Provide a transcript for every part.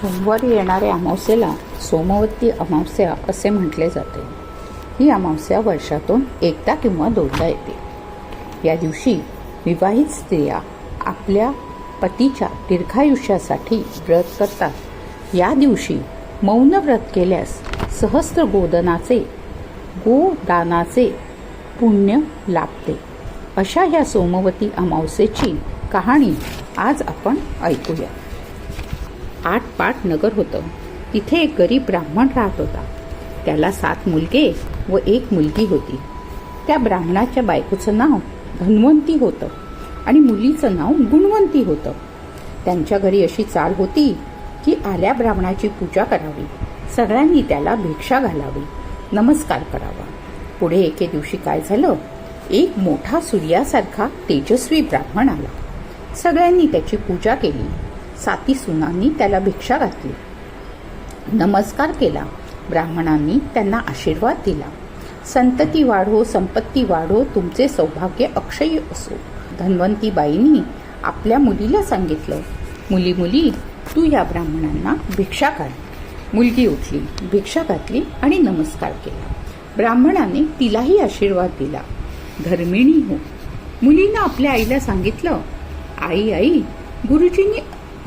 सोमवारी येणाऱ्या अमावस्येला सोमवती अमावस्या असे म्हटले जाते. ही अमावस्या वर्षातून एकदा किंवा दोनदा येते. या दिवशी विवाहित स्त्रिया आपल्या पतीच्या दीर्घायुष्यासाठी व्रत करतात. या दिवशी मौन व्रत केल्यास सहस्त्र गोदानाचे पुण्य लाभते. अशा ह्या सोमवती अमावस्येची कहाणी आज आपण ऐकूया. 8 पाट नगर होतं. तिथे एक गरीब ब्राह्मण राहत होता. त्याला 7 मुलगे व 1 मुलगी होती. त्या ब्राह्मणाच्या बायकोचं नाव धन्वंती होतं आणि मुलीचं नाव गुणवंती होतं. त्यांच्या घरी अशी चाल होती की आल्या ब्राह्मणाची पूजा करावी, सगळ्यांनी त्याला भिक्षा घालावी, नमस्कार करावा. पुढे एके दिवशी काय झालं, एक मोठा सूर्यासारखा तेजस्वी ब्राह्मण आला. सगळ्यांनी त्याची पूजा केली. 7 सुनांनी त्याला भिक्षा घातली, नमस्कार केला. ब्राह्मणांनी त्यांना आशीर्वाद दिला. संतती वाढो, संपत्ती वाढो, तुमचे सौभाग्य अक्षय्य असो. धन्वंती बाईंनी आपल्या मुलीला सांगितलं, मुली मुली तू या ब्राह्मणांना भिक्षा घाल. मुलगी उठली, भिक्षा घातली आणि नमस्कार केला. ब्राह्मणाने तिलाही आशीर्वाद दिला, धर्मिणी हो. मुलीनं आपल्या आईला सांगितलं, आई आई, गुरुजींनी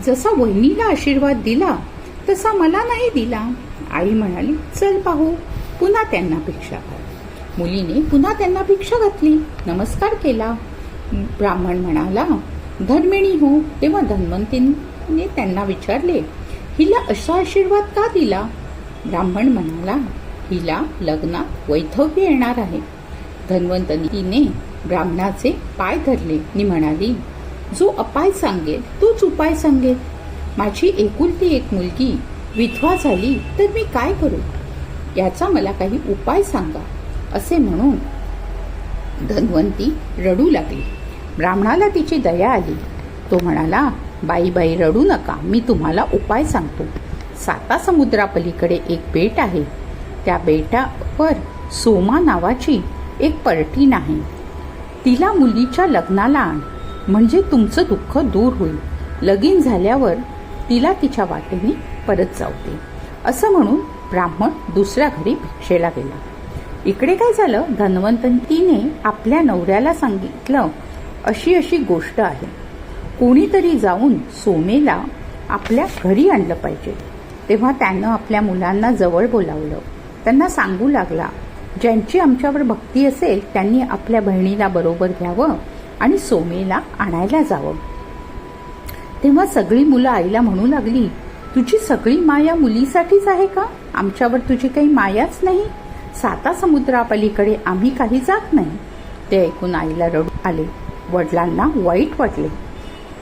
जसा वहिनीला आशीर्वाद दिला तसा मला नाही दिला. आई म्हणाली, चल पाहू. पुन्हा त्यांना भिक्षा घाल. मुलीने पुन्हा त्यांना भिक्षा घातली, नमस्कार केला. ब्राह्मण म्हणाला, धर्मिणी हो. तेव्हा धन्वंतीने त्यांना विचारले, हिला असा आशीर्वाद का दिला? ब्राह्मण म्हणाला, हिला लग्नात वैधव्य येणार आहे. धन्वंतीने ब्राह्मणाचे पाय धरले आणि म्हणाली, जो अपाय सांगेल तोच उपाय सांगेल. माझी एकुलती एक मुलगी विधवा झाली तर मी काय करू, याचा मला काही उपाय सांगा. असे म्हणून धन्वंती रडू लागली. ब्राह्मणाला तिची दया आली. तो म्हणाला, बाई बाई रडू नका, मी तुम्हाला उपाय सांगतो. 7 समुद्रापलीकडे एक बेट आहे. त्या बेटावर सोमा नावाची एक पर्टीन आहे. तिला मुलीच्या लग्नाला आण, म्हणजे तुमचं दुःख दूर होईल. लगीन झाल्यावर तिला तिच्या वाटेने परत जाऊ दे. असं म्हणून ब्राह्मण दुसऱ्या घरी भिक्षेला गेला. इकडे काय झालं, धन्वंतीने आपल्या नवऱ्याला सांगितलं, अशी अशी गोष्ट आहे. कोणीतरी जाऊन सोमेला आपल्या घरी आणलं पाहिजे. तेव्हा त्यानं आपल्या मुलांना जवळ बोलावलं. त्यांना सांगू लागला, ज्यांची आमच्यावर भक्ती असेल त्यांनी आपल्या बहिणीला बरोबर घ्यावं आणि सोमेला आणायला जावं. तेव्हा सगळी मुलं आईला म्हणू लागली, तुझी सगळी माया मुलीसाठीच आहे का? आमच्यावर तुझी काही मायाच नाही. 7 समुद्रापलीकडे आम्ही काही जात नाही. ते ऐकून आईला रडू आले. वडिलांना वाईट वाटले.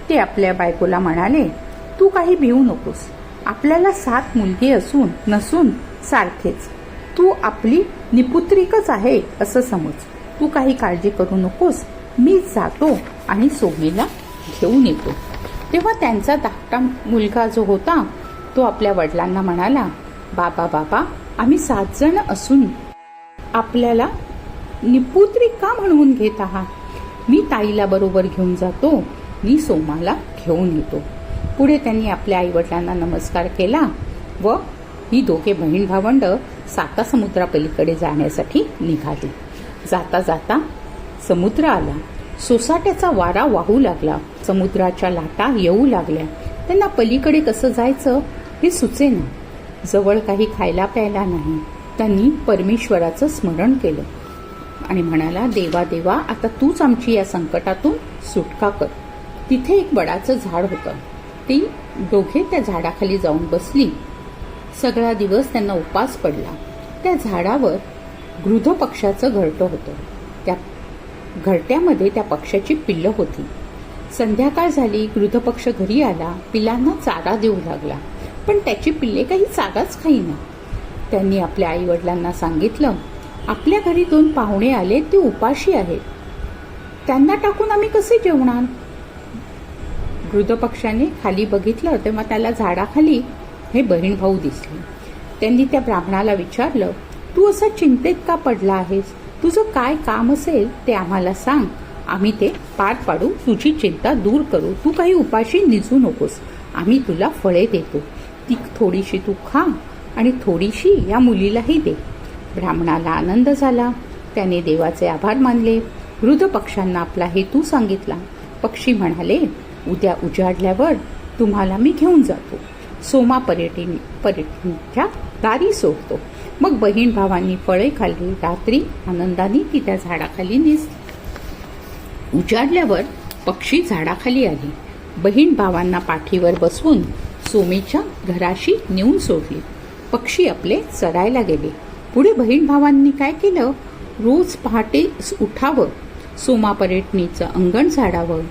ते आपल्या बायकोला म्हणाले, तू काही भिवू नकोस. आपल्याला 7 मुलगे असून नसून सारखेच. तू आपली निपुत्रिकच आहे असं समज. तू काही काळजी करू नकोस. मी जातो आणि सोमेला घेऊन येतो. तेव्हा त्यांचा धाकटा मुलगा जो होता तो आपल्या वडिलांना म्हणाला, बाबा बाबा, आम्ही 7 जण असून आपल्याला निपुत्रिक का म्हणून घेत आहात? मी ताईला बरोबर घेऊन जातो, मी सोमाला घेऊन येतो. पुढे त्यांनी आपल्या आई वडिलांना नमस्कार केला व ही दोघे बहीण भावंड 7 समुद्रापलीकडे जाण्यासाठी निघाली. जाता जाता समुद्र आला. सोसाट्याचा वारा वाहू लागला. समुद्राच्या लाटा येऊ लागल्या. त्यांना पलीकडे कसं जायचं हे सुचेना. जवळ काही खायला प्यायला नाही. त्यांनी परमेश्वराचं स्मरण केलं आणि म्हणाला, देवा देवा, आता तूच आमची या संकटातून सुटका कर. तिथे एक वडाचं झाड होतं. ती दोघे त्या झाडाखाली जाऊन बसली. सगळा दिवस त्यांना उपास पडला. त्या झाडावर गृध पक्षाचं घरटं होतं. त्या घरट्यामध्ये त्या पक्षाची पिल्लं होती. संध्याकाळ झाली. गृध पक्ष घरी आला. पिल्लांना चारा देऊ लागला, पण त्याची पिल्ले काही चाराच खाईना. त्यांनी आपल्या आई वडिलांना सांगितलं, आपल्या घरी 2 पाहुणे आले, ते उपाशी आहेत. त्यांना टाकून आम्ही कसे जेवणार? गृध पक्षाने खाली बघितलं तेव्हा त्याला झाडाखाली हे बहीण भाऊ दिसले. त्यांनी त्या ब्राह्मणाला विचारलं, तू असा चिंतेत का पडला आहेस? तुझं काय काम असेल ते आम्हाला सांग, आम्ही ते पार पाडू, तुझी चिंता दूर करू. तू काही उपाशी निजू नकोस, आम्ही तुला फळे देतो. ती थोडीशी तू खा आणि थोडीशी या मुलीलाही दे. ब्राह्मणाला आनंद झाला. त्याने देवाचे आभार मानले. वृद्ध पक्ष्यांना आपला हेतू सांगितला. पक्षी म्हणाले, उद्या उजाडल्यावर तुम्हाला मी घेऊन जातो. सोमा पर्यटनच्या दारी सोडतो. मग बहीण भावांनी फळे खाल्ली. रात्री आनंदाने ती त्या झाडाखाली निजली. उजाडल्यावर पक्षी झाडाखाली आली. बहीण भावांना पाठीवर बसवून सोमेच्या घराशी नेऊन सोडली. पक्षी आपले चरायला गेले. पुढे बहीण भावांनी काय केलं, रोज पहाटे उठावं, सोमा पर्यटनीचं अंगण झाडावं,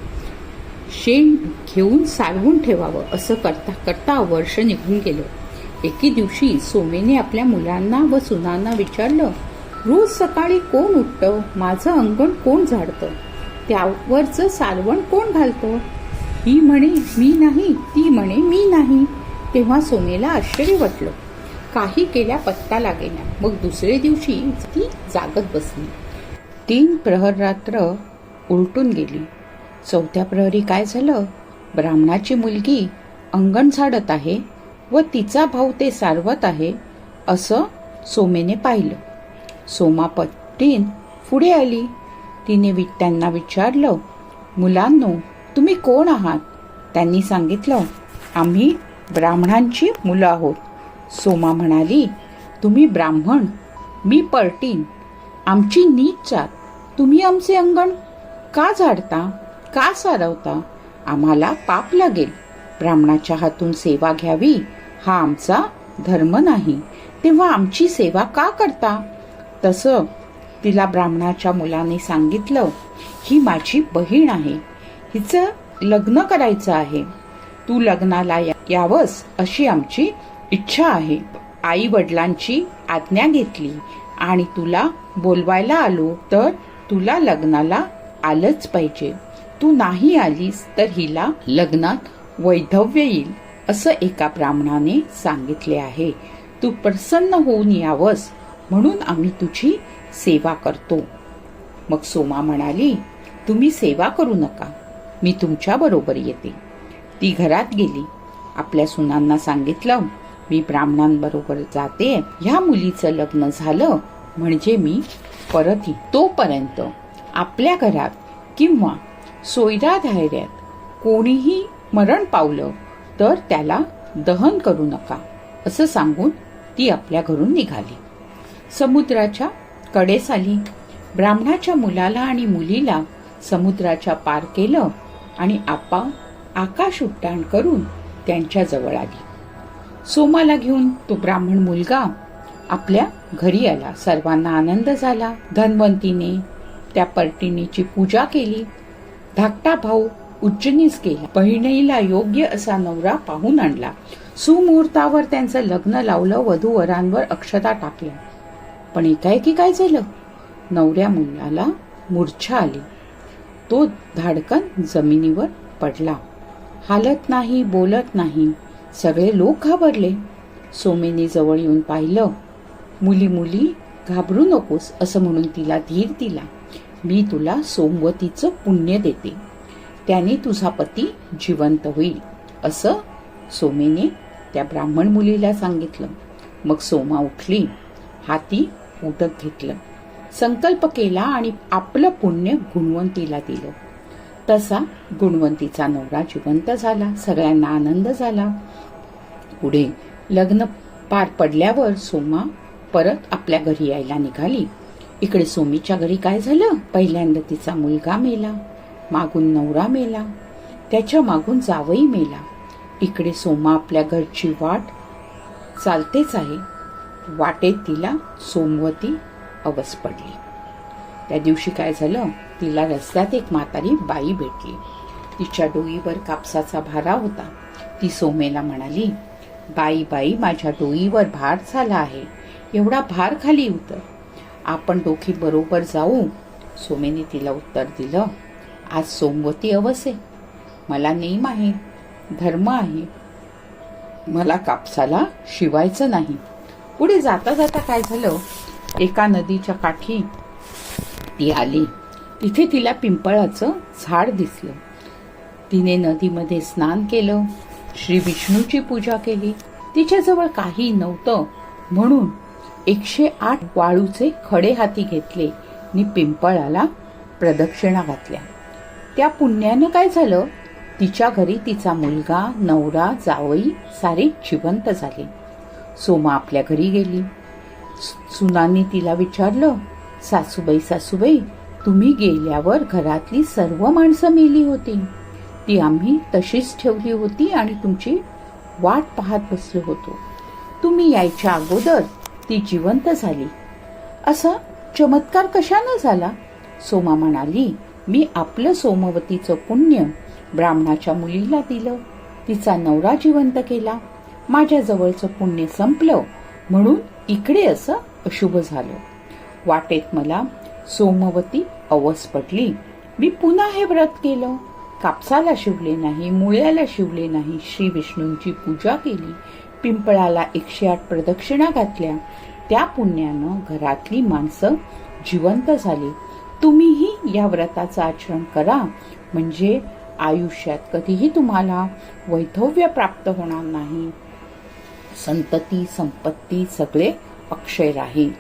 शेण घेऊन सारवून ठेवावं. असं करता करता वर्ष निघून गेलं. एके दिवशी सोमेने आपल्या मुलांना व सुनांना विचारलं, रोज सकाळी कोण उठतं, माझं अंगण कोण झाडतं, त्यावरचं सारवण कोण घालतं. ही म्हणे मी नाही, ती म्हणे मी नाही. तेव्हा सोमेला आश्चर्य वाटलं. काही केल्या पत्ता लागेना. मग दुसरे दिवशी ती जागत बसली. 3 प्रहर रात्र उलटून गेली. 4थ्या प्रहरी काय झालं, ब्राह्मणाची मुलगी अंगण झाडत आहे व तिचा भाऊ ते सारवत आहे असं सोमेने पाहिलं. सोमा पट्टीन पुढे आली. तिने त्यांना विचारलं, मुलांनो, तुम्ही कोण आहात. त्यांनी सांगितलं, आम्ही ब्राह्मणांची मुलं आहोत. सोमा म्हणाली, तुम्ही ब्राह्मण, मी पर्टीन, आमची नीच जात. तुम्ही आमचे अंगण का झाडता, का सारवता. आम्हाला पाप लागेल. ब्राह्मणाच्या हातून सेवा घ्यावी हा आमचा धर्म नाही. तेव्हा आमची सेवा का करता. तसं तिला ब्राह्मणाच्या मुलाने सांगितलं, ही माझी बहीण आहे, हिचं लग्न करायचं आहे. तू लग्नाला यावंस अशी आमची इच्छा आहे. आई वडिलांची आज्ञा घेतली आणि तुला बोलवायला आलो तर तुला लग्नाला आलंच पाहिजे. तू नाही आलीस तर हिला लग्नात वैधव्य येईल असं एका ब्राह्मणाने सांगितले आहे. तू प्रसन्न होऊन यावंस म्हणून आम्ही तुझी सेवा करतो. मग सोमा म्हणाली, तुम्ही सेवा करू नका, मी तुमच्या बरोबर येते. ती घरात गेली. आपल्या सुनांना सांगितलं, मी ब्राह्मणांबरोबर जाते. ह्या मुलीचं लग्न झालं म्हणजे मी परत येईन. तोपर्यंत आपल्या घरात किंवा सोयरा धायऱ्यात कोणीही मरण पावलं तर त्याला दहन करू नका असं सांगून ती आपल्या घरून निघाली. समुद्राच्या कडेस आली. ब्राह्मणाच्या मुलाला आणि मुलीला समुद्राच्या पार केलं आणि आकाश उड्डाण करून त्यांच्या जवळ आली. सोमाला घेऊन तो ब्राह्मण मुलगा आपल्या घरी आला. सर्वांना आनंद झाला. धन्वंतीने त्या पर्टिनीची पूजा केली. धाकटा भाऊ उज्जनीस गेला. बहिणीला योग्य असा नवरा पाहून आणला. सुमुहूर्तावर त्यांचं लग्न लावलं. वधूवरांवर अक्षता टाकल्या. पण एकाएकी काय झालं, नवऱ्या मुलाला मूर्छा आली. तो धाडकन जमिनीवर पडला. हालत नाही, बोलत नाही. सगळे लोक घाबरले. सोमेने जवळ येऊन पाहिलं. मुली घाबरू नकोस असं म्हणून तिला धीर दिला. मी तुला सोमवतीचं पुण्य देते, त्याने तुझा पती जिवंत होईल असं सोमेने त्या ब्राह्मण मुलीला सांगितलं. मग सोमा उठली. हाती उदक घेतलं, संकल्प केला आणि आपलं पुण्य गुणवंतीला दिलं. तसा गुणवंतीचा नवरा जिवंत झाला. सगळ्यांना आनंद झाला. पुढे लग्न पार पडल्यावर सोमा परत आपल्या घरी यायला निघाली. इकडे सोमीच्या घरी काय झालं, पहिल्यांदा तिचा मुलगा मेला, मागून नवरा मेला, त्याच्या मागून जावई मेला. इकडे सोमा आपल्या घरची वाट चालतेच आहे. वाटेत तिला सोमवती अवस पडली. त्या दिवशी काय झालं, तिला रस्त्यात एक म्हातारी बाई भेटली. तिच्या डोईवर कापसाचा भारा होता. ती सोमेला म्हणाली, बाई बाई, माझ्या डोईवर भार झाला आहे, एवढा भार खाली उतर, आपण दोघी बरोबर जाऊ. सोमेने तिला उत्तर दिलं, आज सोमवती अवस आहे, मला नेम आहे, धर्म आहे, मला कापसाला शिवायचं नाही. पुढे जाता जाता काय झालं, एका नदीच्या काठी ती आली. तिथे तिला पिंपळाचं झाड दिसलं. तिने नदीमध्ये स्नान केलं, श्री विष्णूची पूजा केली. तिच्याजवळ काही नव्हतं म्हणून 108 वाळूचे खडे हाती घेतले आणि पिंपळाला प्रदक्षिणा घातल्या. त्या पुण्यानं काय झालं, तिच्या घरी तिचा मुलगा, नवरा, जावई सारे जिवंत झाले. सोमा आपल्या घरी गेली. सुनांनी तिला विचारलं, सासूबाई सासूबाई, तुम्ही गेल्यावर घरातली सर्व माणसं मेली होती. ती आम्ही तशीच ठेवली होती आणि तुमची वाट पाहत बसलो होतो. तुम्ही यायच्या अगोदर ती जिवंत झाली. असा चमत्कार कशानं झाला? सोमा म्हणाली, मी आपलं सोमवतीचं पुण्य ब्राह्मणाच्या मुलीला दिलं, तिचा नवरा जिवंत केला. माझ्या जवळचं पुण्य संपलं म्हणून इकडे असं अशुभ झालं. वाटेत मला सोमवती अवस पडली. मी पुन्हा हे व्रत केलं. कापसाला शिवले नाही, मुळ्याला शिवले नाही, श्री विष्णूंची पूजा केली, पिंपळाला 108 प्रदक्षिणा घातल्या. त्या पुण्यानं घरातली माणसं जिवंत झाली. तुम्हीही या व्रताचं आचरण करा, म्हणजे आयुष्यात कधीही तुम्हाला वैधव्य प्राप्त होणार नाही. संतती संपत्ती सगळे अक्षय राहील.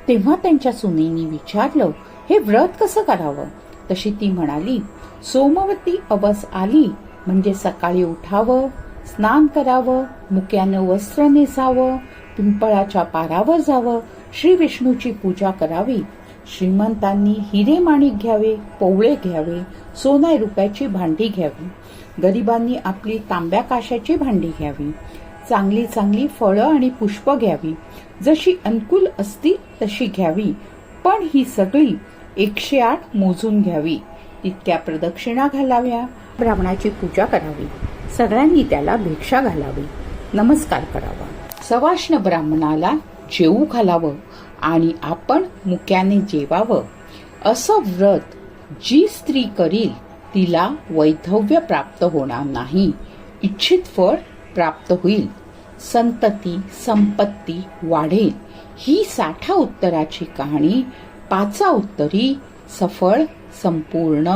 तेव्हा त्यांच्या सुनेनी विचारलं, हे व्रत कसं करावं? तशी ती म्हणाली, सोमवती अवस आली म्हणजे सकाळी उठावं, स्नान करावं, मुक्यानं वस्त्र नेसावं, पिंपळाच्या पारावर जावं, श्री विष्णूची पूजा करावी. श्रीमंतांनी हिरे माणिक घ्यावे, पवळे घ्यावे, सोना रुपयाची भांडी घ्यावी. गरिबांनी आपली तांब्या काशाची भांडी घ्यावी. चांगली चांगली फळं आणि पुष्प घ्यावी. जशी अनुकूल असतील तशी घ्यावी, पण ही सगळी 108 मोजून घ्यावी. तितक्या प्रदक्षिणा घालाव्या. ब्राह्मणाची पूजा करावी. सगळ्यांनी त्याला भिक्षा घालावी, नमस्कार करावा. सवाष्ण ब्राह्मणाला जेवू घालावं आणि आपण मुक्याने जेवावं. असं व्रत जी स्त्री करील तिला वैधव्य प्राप्त होणार नाही, इच्छित फळ प्राप्त होईल, संतती संपत्ती वाढेल. ही 60 उत्तराची कहाणी 5 उत्तरी सफळ संपूर्ण.